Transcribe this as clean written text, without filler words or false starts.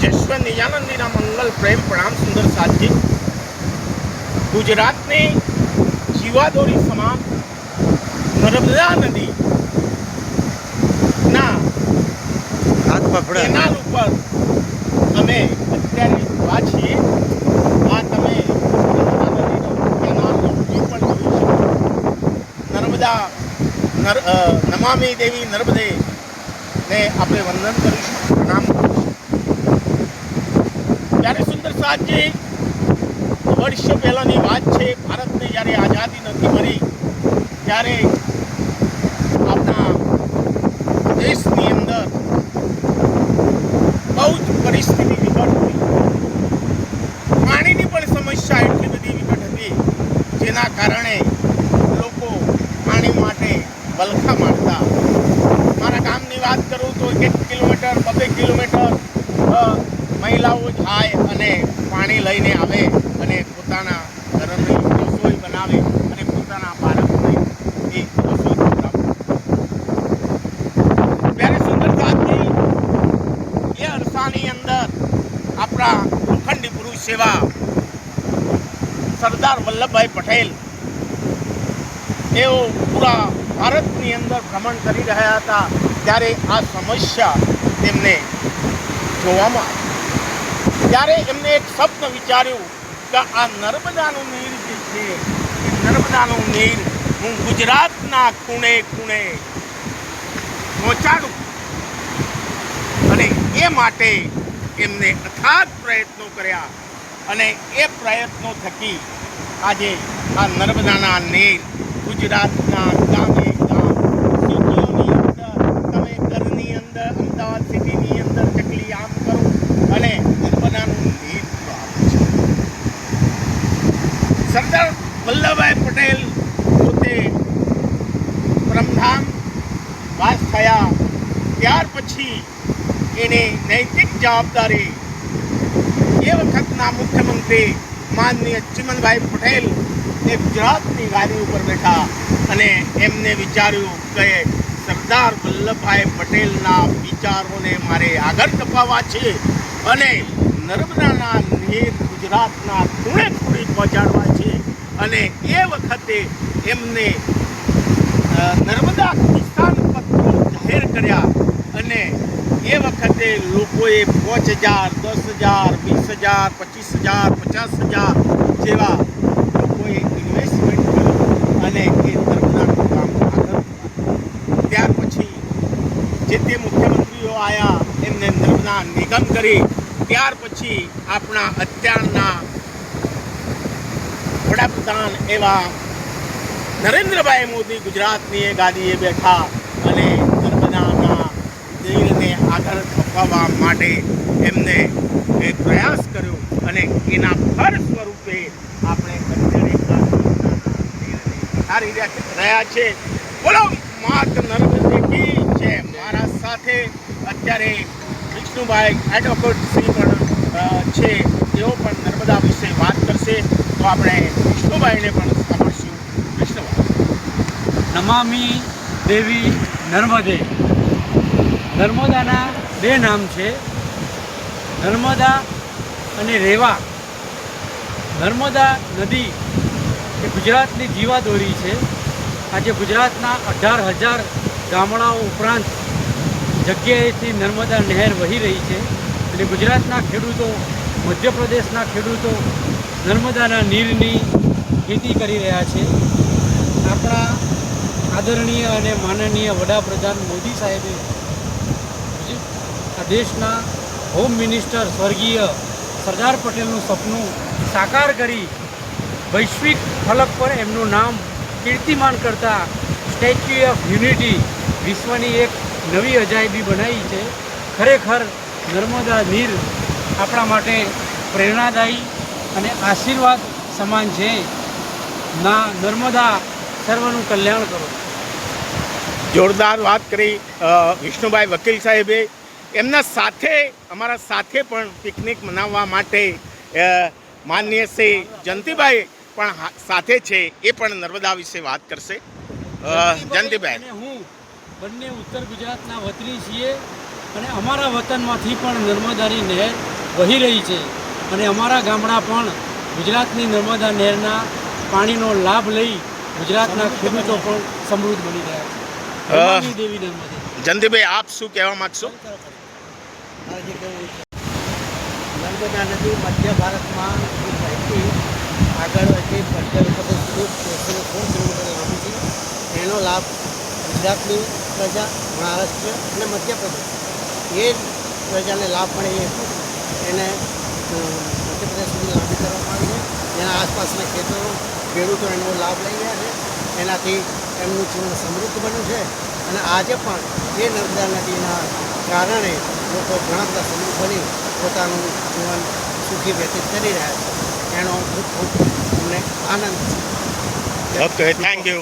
જશવંત નિજાનંદીના મંગલ પ્રેમ પ્રણામ સુંદર સાધ્ય ગુજરાતની જીવાદોરી સમાન નર્મદા નદી ના કેનાલ ઉપર અમે અત્યારે ઉભા છીએ. આ તમે નર્મદા નદીનો કેનાલનો વ્યૂ પણ જોઈ શકો. નર્મદા નમામિ દેવી નર્મદે ને આપણે વંદન કરીશું, પ્રણામ કરીશું. ત્યારે સુંદર સાધજી વર્ષો પહેલાની વાત છે. ભારતને જ્યારે આઝાદી નથી મળી ત્યારે આપણા દેશની અંદર બહુ જ પરિસ્થિતિ વિકટ હતી. પાણીની પણ સમસ્યા એટલી બધી વિકટ હતી, જેના કારણે લોકો પાણી માટે વલખા મારતા. મારા ગામની વાત કરું તો 1 કિલોમીટર 2 કિલોમીટર મહિલાઓ જાય અને પાણી લઈને આવે અને પોતાના ઘરની રસોઈ બનાવે અને પોતાના બાળકોને એ રસોઈ ખવડાવે. ત્યારે સુંદરતાથી એ અરસાની અંદર આપણા લોખંડી પુરુષ એવા સરદાર વલ્લભભાઈ પટેલ તેઓ પૂરા ભારતની અંદર ભ્રમણ કરી રહ્યા હતા. ત્યારે આ સમસ્યા તેમને જોવામાં આવી. ત્યારે એમને એક સ્વપ્ન વિચાર્યું કે આ નર્મદાનું નીર જે છે એ નર્મદાનું નીર હું ગુજરાતના ખૂણે ખૂણે પહોંચાડું. અને એ માટે એમને અથાગ પ્રયત્નો કર્યા અને એ પ્રયત્નો થકી આજે આ નર્મદાના નીર ગુજરાતના ગામે ગામ સિટીઓની અંદર, તમે ઘરની અંદર અમદાવાદ સિટીની અંદર ચકલી આમ કરો અને નર્મદાનું નીર આવે છે. સરદાર વલ્લભભાઈ પટેલ પોતે પરમધામ વાસ થયા. ત્યાર પછી એની નૈતિક જવાબદારી એ વખતના મુખ્યમંત્રી માનનીય ચિમનભાઈ પટેલ એ ગુજરાતની ગાદી ઉપર બેઠા અને એમને વિચાર્યું કે સરદાર વલ્લભભાઈ પટેલના વિચારોને મારે આગળ ધપાવવા છે અને નર્મદાના નીર ગુજરાતના ખૂણે ખૂણે પહોંચાડવા છે. અને એ વખતે એમને નર્મદા કિસાન પત્રો જાહેર કર્યા અને એ વખતે લોકોએ 5,000, 10,000, 20,000, 25,000, 50,000 જેવા લોકોએ ઇન્વેસ્ટમેન્ટ કર્યું અને એ નર્મદાનું કામ આગળ. ત્યાર પછી જે તે મુખ્યમંત્રીઓ આવ્યા, એમને નર્મદા નિગમ કરી. ત્યાર પછી આપણા અત્યારના વડાપ્રધાન એવા નરેન્દ્રભાઈ મોદી ગુજરાતની એ ગાદીએ બેઠા અને નર્મદાના નીરને આગળ ધપાવવા માટે એમને એ પ્રયાસ કર્યો અને એના ફળ સ્વરૂપે આપણે અત્યારે રહ્યા છે. બોલો માત નર્મદે કી જય. મારા સાથે અત્યારે વિષ્ણુભાઈ એડવોકેટ શ્રી પણ છે, તેઓ પણ નર્મદા વિશે વાત કરશે. તો આપણે વિષ્ણુભાઈને પણ સાંભળશું. વિષ્ણુભાઈ. નમામિ દેવી નર્મદે. નર્મદાના 2 નામ છે, નર્મદા અને રેવા. નર્મદા નદી એ ગુજરાતની જીવાદોરી છે. આજે ગુજરાતના 18,000 ગામડાઓ ઉપરાંત જગ્યાએથી નર્મદા નહેર વહી રહી છે અને ગુજરાતના ખેડૂતો, મધ્યપ્રદેશના ખેડૂતો નર્મદાના નીરની ખેતી કરી રહ્યા છે. આપણા આદરણીય અને માનનીય વડાપ્રધાન મોદી સાહેબે આ દેશના હોમ મિનિસ્ટર સ્વર્ગીય સરદાર પટેલનું સપનું સાકાર કરી વૈશ્વિક ફલક પર એમનું નામ કીર્તિમાન કરતા સ્ટેચ્યુ ઓફ યુનિટી વિશ્વની એક નવી અજાયબી બનાવી છે. ખરેખર નર્મદા નીર આપણા માટે પ્રેરણાદાયી અને આશીર્વાદ સમાન છે. ના નર્મદા સર્વનું કલ્યાણ કરો. જોરદાર વાત કરી વિષ્ણુભાઈ વકીલ સાહેબે. એમના સાથે અમારા સાથે પણ પિકનિક મનાવવા માટે માનનીય શ્રી જયંતિભાઈ પણ સાથે છે. એ પણ નર્મદા વિશે વાત કરશે. જયંતિભાઈ અને હું બંને ઉત્તર ગુજરાતના વતની છીએ અને અમારા વતનમાંથી પણ નર્મદાની નહેર વહી રહી છે અને અમારા ગામડા પણ ગુજરાતની નર્મદા નહેરના પાણીનો લાભ લઈ ગુજરાતના ખેડૂતો પણ સમૃદ્ધ બની રહ્યા છે. નમામિ દેવી નર્મદે. જયંતિભાઈ, આપ શું કહેવા માગશો? નર્મદા નદી મધ્ય ભારતમાં વહેતી આગળ વહેતી મધ્ય પ્રદેશ સુધી 16 કિલોમીટર લાંબી છે. એનો લાભ ગુજરાતની પ્રજા, મહારાષ્ટ્ર અને મધ્યપ્રદેશ એ પ્રજાને લાભ મળે એ એને મધ્યપ્રદેશ સુધી લાંબી કરવામાં આવી છે. જેના આસપાસના ખેડૂતો એનો લાભ લઈ રહ્યા છે. એનાથી એમનું જીવન સમૃદ્ધ બન્યું છે અને આજે પણ એ નર્મદા નદીના કારણે લોકો ઘણા બધા સમૃદ્ધ બની પોતાનું જીવન સુખી વ્યતીત કરી રહ્યા છે. એનો ખૂબ ખૂબ અમને આનંદ છે. Okay, thank you.